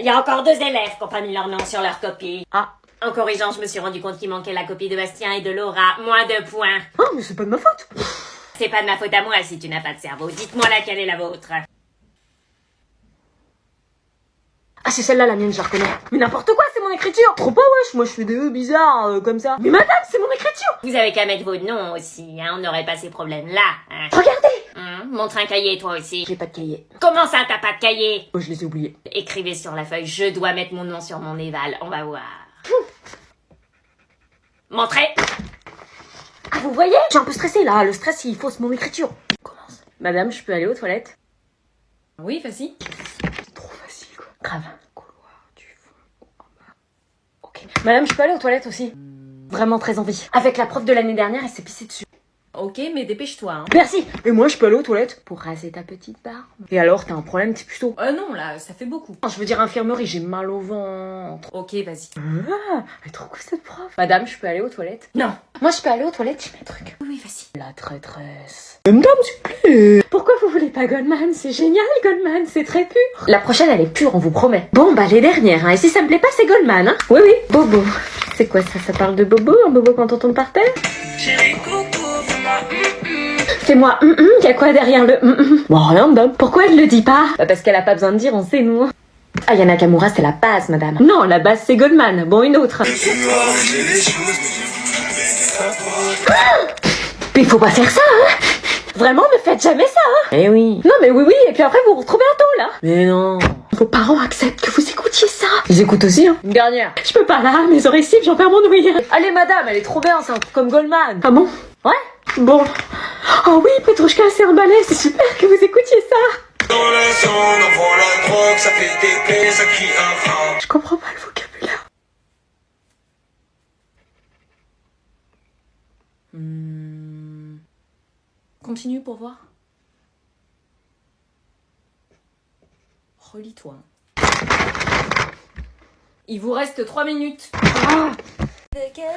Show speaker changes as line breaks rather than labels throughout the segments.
Il y a encore 2 élèves qui n'ont pas mis leur nom sur leur copie.
Ah.
En corrigeant, je me suis rendu compte qu'il manquait la copie de Bastien et de Laura. Moins de points.
Oh, mais c'est pas de ma faute.
C'est pas de ma faute à moi si tu n'as pas de cerveau. Dites-moi laquelle est la vôtre.
Ah, c'est celle-là la mienne, je la reconnais. Mais n'importe quoi, c'est mon écriture. Trop pas, wesh, moi je fais des E bizarres, comme ça. Mais madame, c'est mon écriture.
Vous avez qu'à mettre vos noms aussi, hein. On n'aurait pas ces problèmes-là, hein.
Regardez.
Montre un cahier, toi aussi.
J'ai pas de cahier.
Comment ça, t'as pas de cahier?
Oh, je les ai oubliés.
Écrivez sur la feuille, je dois mettre mon nom sur mon éval. On va voir. Montrez.
Ah, vous voyez? Je suis un peu stressée, là. Le stress, il fausse mon écriture. Commence. Madame, je peux aller aux toilettes?
Oui, vas-y.
C'est trop facile, quoi. Grave. Couloir du fond en bas. Ok. Madame, je peux aller aux toilettes aussi? Vraiment très envie. Avec la prof de l'année dernière, elle s'est pissée dessus.
Ok, mais dépêche-toi, hein.
Merci. Et moi, je peux aller aux toilettes pour raser ta petite barbe. Et alors, t'as un problème, t'es plutôt...
Non, là, ça fait beaucoup.
Je veux dire infirmerie, j'ai mal au ventre.
Ok, vas-y.
Ah, elle est trop cool cette prof. Madame, je peux aller aux toilettes?
Non.
Moi, je peux aller aux toilettes, j'ai mes trucs.
Oui, vas-y.
La traîtresse. Madame, s'il vous plaît. Pourquoi vous voulez pas Goldman? C'est génial, Goldman, c'est très pur. La prochaine, elle est pure, on vous promet. Bon, bah, les dernières, hein. Et si ça me plaît pas, c'est Goldman, hein. Oui, oui. Bobo. C'est quoi ça? Ça parle de Bobo? Un Bobo quand on tombe par terre? Fais-moi y'a quoi derrière le Bon, rien, madame. Pourquoi elle le dit pas? Bah, parce qu'elle a pas besoin de dire, on sait, nous. Ah, Yana Nakamura, c'est la base, madame. Non, la base, c'est Goldman. Bon, une autre. Mais faut pas faire ça, hein. Vraiment, ne faites jamais ça, hein. Eh oui. Non, mais oui, et puis après, vous vous retrouvez un taux, là. Mais non. Vos parents acceptent que vous écoutiez ça. Ils écoutent aussi, hein. Une dernière. Je peux pas, là, mes oreilles cibles, j'en perds mon ouïe. Allez, madame, elle est trop bien, c'est un truc comme Goldman. Ah bon? Ouais. Bon. Oh oui, Petrouchka, c'est un ballet, c'est super que vous écoutiez ça.
Dans la zone, on vend la drogue, ça fait des plaies, ça crie un rat.
Je comprends pas le vocabulaire.
Continue pour voir. Relis-toi. Il vous reste 3 minutes.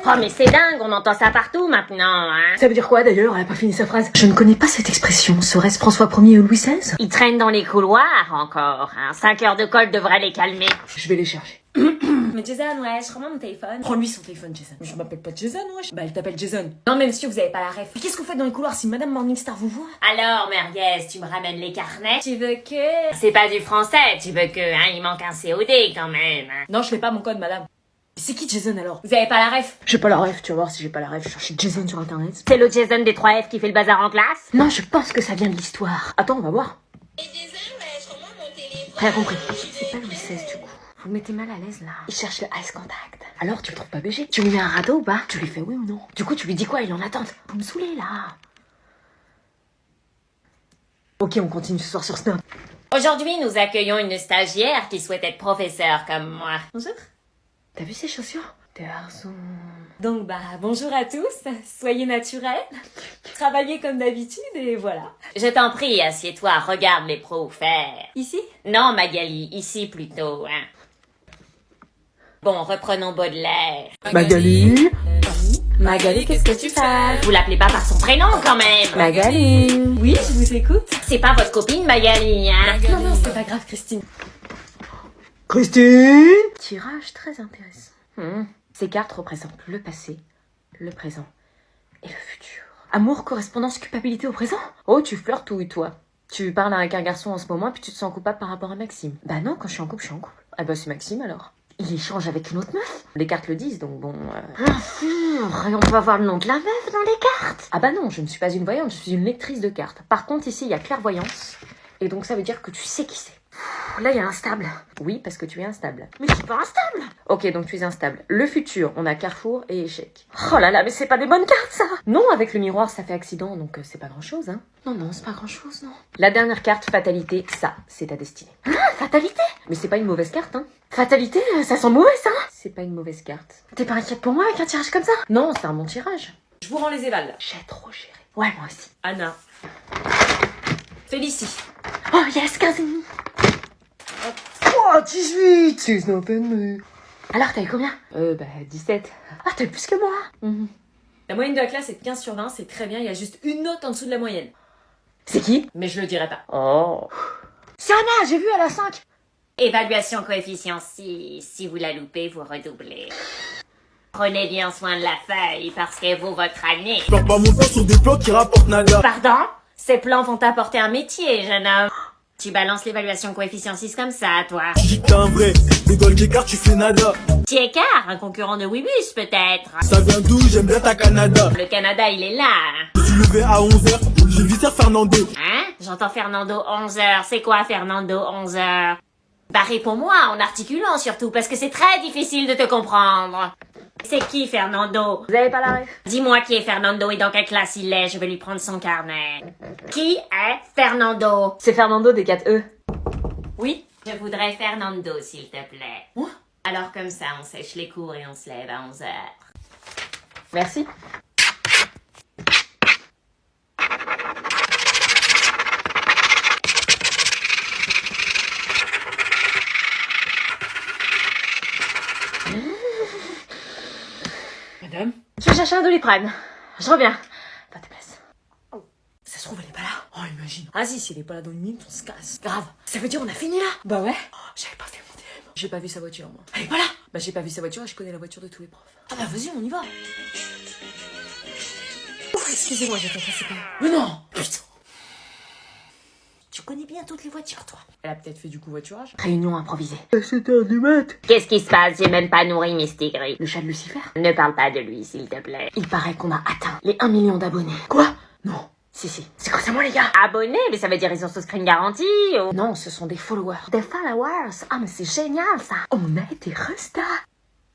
Oh, mais c'est dingue, on entend ça partout maintenant, hein.
Ça veut dire quoi d'ailleurs? Elle a pas fini sa phrase. Je ne connais pas cette expression. Serait-ce François 1er ou Louis XVI?
Ils traînent dans les couloirs encore, hein. 5 heures de colle devraient les calmer.
Je vais les chercher.
Mais Jason, ouais, je rends mon téléphone.
Prends-lui son téléphone, Jason. Je m'appelle pas Jason, wesh. Bah, elle t'appelle Jason.
Non mais monsieur, vous avez pas la ref.
Mais qu'est-ce que vous faites dans les couloirs si Madame Morningstar vous voit?
Alors, merguez, tu me ramènes les carnets? Tu veux que... C'est pas du français, tu veux que... Hein, il manque un COD quand même, hein.
Non, je fais pas mon code, Madame. C'est qui Jason alors?
Vous avez pas la ref?
J'ai pas la ref, tu vas voir si j'ai pas la ref. Je cherche Jason sur internet.
C'est le Jason des 3F qui fait le bazar en classe?
Non, je pense que ça vient de l'histoire. Attends, on va voir. Rien compris. C'est pas Louis XVI du coup. Vous me mettez mal à l'aise là. Il cherche le ice contact. Alors tu le trouves pas BG? Tu lui mets un radeau ou pas? Tu lui fais oui ou non? Du coup tu lui dis quoi? Il est en attente. Vous me saoulez là. Ok, on continue ce soir sur Snap.
Aujourd'hui, nous accueillons une stagiaire qui souhaite être professeure comme moi. Bonjour.
T'as vu ces chaussures? Tes garçons.
Donc bonjour à tous, soyez naturels, travaillez comme d'habitude et voilà. Je t'en prie, assieds-toi, regarde les pros faire. Ici? Non Magali, ici plutôt, hein. Bon, reprenons Baudelaire.
Magali.
Magali, qu'est-ce que tu fais? Vous l'appelez pas par son prénom quand même.
Magali.
Oui, je vous écoute. C'est pas votre copine Magali, hein? Non, c'est pas grave Christine.
Christine. Tirage très intéressant. Ces cartes représentent le passé, le présent et le futur. Amour, correspondance, culpabilité au présent? Oh, tu flirtes ou toi? Tu parles avec un garçon en ce moment puis tu te sens coupable par rapport à Maxime. Bah non, quand je suis en couple, je suis en couple. Ah bah c'est Maxime alors. Il échange avec une autre meuf. Les cartes le disent, donc bon... on peut avoir le nom de la meuf dans les cartes. Ah bah non, je ne suis pas une voyante, je suis une lectrice de cartes. Par contre, ici, il y a clairvoyance. Et donc ça veut dire que tu sais qui c'est. Là, il y a instable. Oui, parce que tu es instable. Mais je suis pas instable. Ok, donc tu es instable. Le futur, on a carrefour et échec. Oh là là, mais c'est pas des bonnes cartes, ça. Non, avec le miroir, ça fait accident, donc c'est pas grand-chose, hein. Non, c'est pas grand-chose, non. La dernière carte, fatalité, ça, c'est ta destinée. Ah, fatalité? Mais c'est pas une mauvaise carte, hein. Fatalité, ça sent mauvais, ça. C'est pas une mauvaise carte. T'es pas inquiète pour moi avec un tirage comme ça? Non, c'est un bon tirage.
Je vous rends les évals, là.
J'ai trop géré. Ouais, moi aussi.
Anna. Félicie.
Oh yes, 15 et demi. Oh, 18. C'est no peine. Alors, t'as eu combien? 17. Ah, t'as eu plus que moi.
La moyenne de la classe est de 15 sur 20, c'est très bien, il y a juste une note en dessous de la moyenne.
C'est qui?
Mais je le dirai pas.
Oh. C'est Anna, j'ai vu, elle a 5.
Évaluation coefficient 6. Si vous la loupez, vous redoublez. Prenez bien soin de la feuille parce qu'elle vaut votre année.
Je perds pas mon temps sur des plans qui rapportent nada.
Pardon? Ces plans vont t'apporter un métier, jeune homme. Tu balances l'évaluation coefficient 6 comme ça, toi.
Dis que t'es un vrai, des Gold Écart, tu fais nada.
Tiécart, un concurrent de Wibus, peut-être.
Ça vient d'où? J'aime bien ta Canada.
Le Canada, il est là.
Je suis levé à 11h, j'ai vu faire Fernando.
Hein? J'entends Fernando 11h. C'est quoi Fernando 11h? Bah réponds-moi en articulant surtout, parce que c'est très difficile de te comprendre. C'est qui Fernando?
Vous avez pas la ref?
Dis-moi qui est Fernando et dans quelle classe il est, je vais lui prendre son carnet. Qui est Fernando?
C'est Fernando des 4E.
Oui? Je voudrais Fernando, s'il te plaît. Moi? Alors comme ça, on sèche les cours et on se lève à 11h.
Merci.
Madame?
Je vais chercher un Doliprane. Je reviens. Pas de place.
Ça se trouve, elle est pas là. Oh, imagine. Ah si, si elle est pas là dans une minute, on se casse. Grave. Ça veut dire on a fini là? Bah ouais. Oh, j'avais pas fait mon DM. J'ai pas vu sa voiture, moi. Elle est pas là? Bah j'ai pas vu sa voiture et je connais la voiture de tous les profs. Ah bah vas-y, on y va. Ouf, excusez-moi, j'ai fait pas. Mais non! Putain! Tu connais bien toutes les voitures, toi. Elle a peut-être fait du covoiturage.
Réunion improvisée.
Qu'est-ce qui se passe? J'ai même pas nourri Mistigris.
Le chat de Lucifer?
Ne parle pas de lui, s'il te plaît.
Il paraît qu'on a atteint les 1 million d'abonnés.
Quoi? Non.
Si, si. C'est grâce à moi, les gars.
Abonné? Mais ça veut dire ils ont souscrit une garantie ou...
Non, ce sont des followers. Des followers? Ah, mais c'est génial, ça. On a été resta.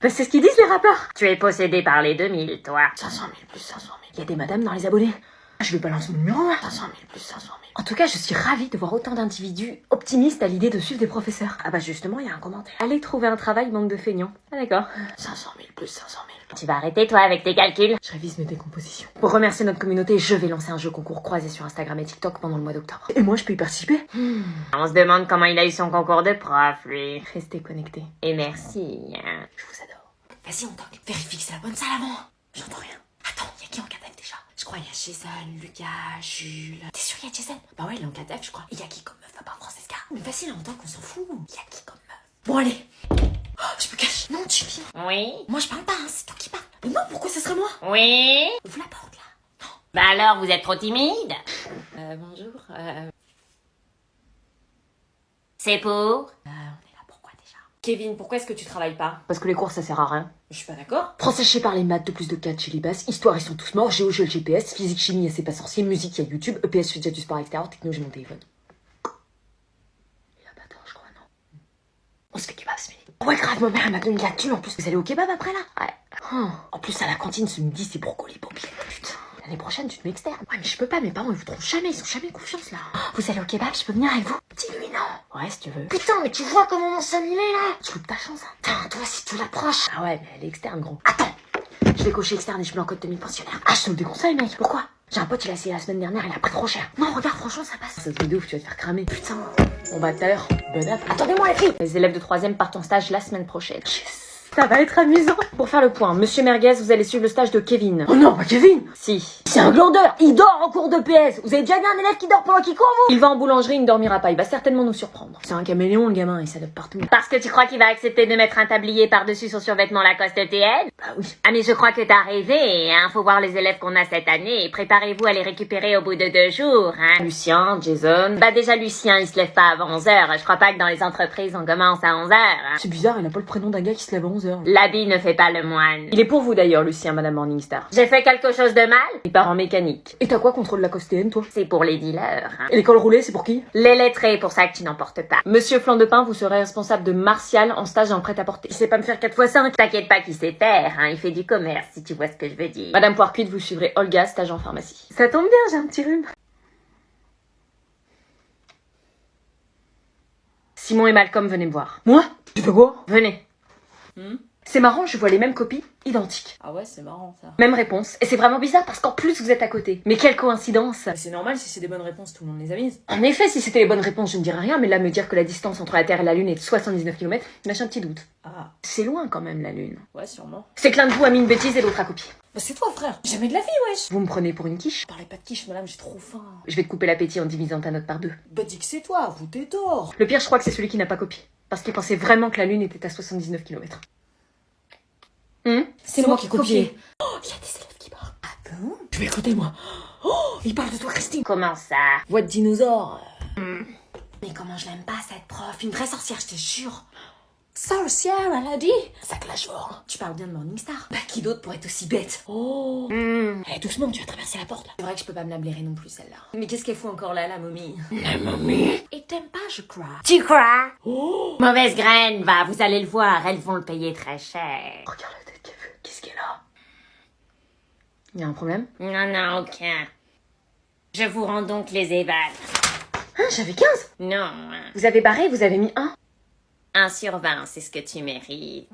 Ben, c'est ce qu'ils disent, les rappeurs.
Tu es possédé par les 2000, toi.
500 000 plus 500 000. Il y a des madames dans les abonnés. Je vais balancer mon numéro, 500 000 plus 500 000. En tout cas, je suis ravie de voir autant d'individus optimistes à l'idée de suivre des professeurs. Ah bah justement, il y a un commentaire. Allez trouver un travail, bande de feignants. Ah d'accord. 500 000 plus 500 000.
Tu vas arrêter, toi, avec tes calculs?
Je révise mes décompositions. Pour remercier notre communauté, je vais lancer un jeu concours croisé sur Instagram et TikTok pendant le mois d'octobre. Et moi, je peux y participer?
On se demande comment il a eu son concours de prof, lui.
Restez connectés.
Et merci.
Je vous adore.
Vas-y, on toque. Vérifie que c'est la bonne salle avant. J'entends rien. Attends, y a qui en cadavre déjà? Je crois y a Jason, Lucas, Jules. T'es sûr y a Jason? Bah ouais, il est en cadavre, je crois. Et y a qui comme meuf à part Francesca? Mais facile, on toque, on s'en fout. Y a qui comme meuf? Bon, allez. Oh, je me cache. Non, tu viens.
Oui?
Moi, je parle pas, hein, c'est toi qui parles. Mais non, pourquoi ça serait moi?
Oui?
Ouvre la porte, là. Non.
Bah alors, vous êtes trop timide?
Bonjour.
C'est pour?
On est là, pourquoi déjà?
Kevin, pourquoi est-ce que tu travailles pas? Parce que les cours, ça sert à rien.
Je suis pas d'accord.
Français, je sais parler, maths, 2 plus 2, 4 chez les basses, histoire, ils sont tous morts, géo, j'ai le GPS, physique, chimie, y a c'est pas sorcier, musique, y a YouTube, EPS, je fais déjà du sport extérieur, techno, j'ai mon téléphone. Il a pas tort, je crois, non? On se fait kebab ce midi. Ouais, grave, ma mère, elle m'a donné de la thune en plus. Vous allez au kebab après, là? Ouais. En plus, à la cantine, ce midi, c'est brocoli paupières. Putain. L'année prochaine, tu te mets externe. Ouais, mais je peux pas, mes parents, ils voudront jamais, ils ont jamais confiance, là. Vous allez au kebab, je peux venir avec vous? Dis-lui non. Ouais, si tu veux. Putain, mais tu vois comment mon son il est, là? Tu loupes ta chance, hein. Putain, toi, si tu l'approches. Ah ouais, mais elle est externe, gros. Attends. Je vais cocher externe et je mets en code demi-pensionnaire. Ah, je te le déconseille, mec. Pourquoi? J'ai un pote, il a essayé la semaine dernière, il a pas trop cher. Non, regarde, franchement, ça passe. Ça se de ouf, tu vas te faire cramer. Putain. Bon bah, tout à l'heure, bonne app. Attendez-moi, les filles. Les élèves de 3ème partent en stage la semaine prochaine. Yes. Ça va être amusant. Pour faire le point, monsieur Merguez, vous allez suivre le stage de Kevin. Oh non, pas Kevin. Si. C'est un glandeur. Il dort en cours de PS. Vous avez déjà vu un élève qui dort pendant qu'il court, vous? Il va en boulangerie, il ne dormira pas. Il va certainement nous surprendre. C'est un caméléon, le gamin. Il s'adapte partout.
Parce que tu crois qu'il va accepter de mettre un tablier par-dessus son survêtement Lacoste TN?
Bah oui.
Ah mais je crois que t'as rêvé, hein. Faut voir les élèves qu'on a cette année. Préparez-vous à les récupérer au bout de 2 jours, hein.
Lucien, Jason.
Bah déjà Lucien, il se lève pas avant 11h. Je crois pas que dans les entreprises on commence à 11h. Hein.
C'est bizarre, il a pas le prénom d'un gars qui se lève à 11h.
L'habit ne fait pas le moine.
Il est pour vous d'ailleurs, Lucien, madame Morningstar.
J'ai fait quelque chose de mal?
Il part en mécanique. Et t'as quoi contre le Lacoste TN, toi?
C'est pour les dealers. Hein.
Et l'école roulée, c'est pour qui?
Les lettrés, pour ça que tu n'en portes pas.
Monsieur Flan de Pain, vous serez responsable de Martial en stage en prêt-à-porter. Il sait pas me faire 4x5.
T'inquiète pas qu'il sait faire, hein. Il fait du commerce, si tu vois ce que je veux dire.
Madame Poircuite, vous suivrez Olga, stage en pharmacie. Ça tombe bien, j'ai un petit rhume. Simon et Malcolm, venez me voir. Moi? Tu fais quoi? Venez. C'est marrant, je vois les mêmes copies, identiques.
Ah ouais, c'est marrant, ça.
Même réponse. Et c'est vraiment bizarre parce qu'en plus vous êtes à côté. Mais quelle coïncidence!
Mais c'est normal, si c'est des bonnes réponses, tout le monde les a mises.
En effet, si c'était les bonnes réponses, je ne dirais rien, mais là, me dire que la distance entre la Terre et la Lune est de 79 km, lâche un petit doute.
Ah,
C'est loin quand même, la Lune.
ouais, sûrement.
C'est que l'un de vous a mis une bêtise et l'autre a copié.
Bah c'est toi, frère. Jamais de la vie, wesh.
Vous me prenez pour une quiche?
Je parlais pas de quiche, madame, j'ai trop faim.
Je vais te couper l'appétit en divisant ta note par 2.
Bah dis que c'est toi, vous t'es tort.
Le pire, je crois que c'est celui qui n'a pas copié. Parce qu'il pensait vraiment que la Lune était à 79 km.
C'est moi qui ai copié. Oh, il y a des élèves qui parlent. Ah bon? Je vais écouter, moi. Oh, il parle de toi, Christine.
Comment ça?
Voix de dinosaure. Mais comment je l'aime pas, cette prof. Une vraie sorcière, je te jure. Sorcière, elle a dit. Ça clash fort. Tu parles bien de Morningstar. Bah, qui d'autre pourrait être aussi bête? Oh. Eh, doucement, tu vas traverser la porte, là. C'est vrai que je peux pas me la blairer non plus, celle-là. Mais qu'est-ce qu'elle fout encore là, la momie?
La momie.
Et t'aimes pas, je crois.
Tu crois? Mauvaise graine, va, vous allez le voir, elles vont le payer très cher.
Regarde la tête qu'elle fait. Qu'est-ce qu'elle a? Il y a un problème?
Non, aucun. Je vous rends donc les évals.
Hein, j'avais 15.
Non,
Vous avez barré, vous avez mis 1.
1 sur 20, c'est ce que tu mérites.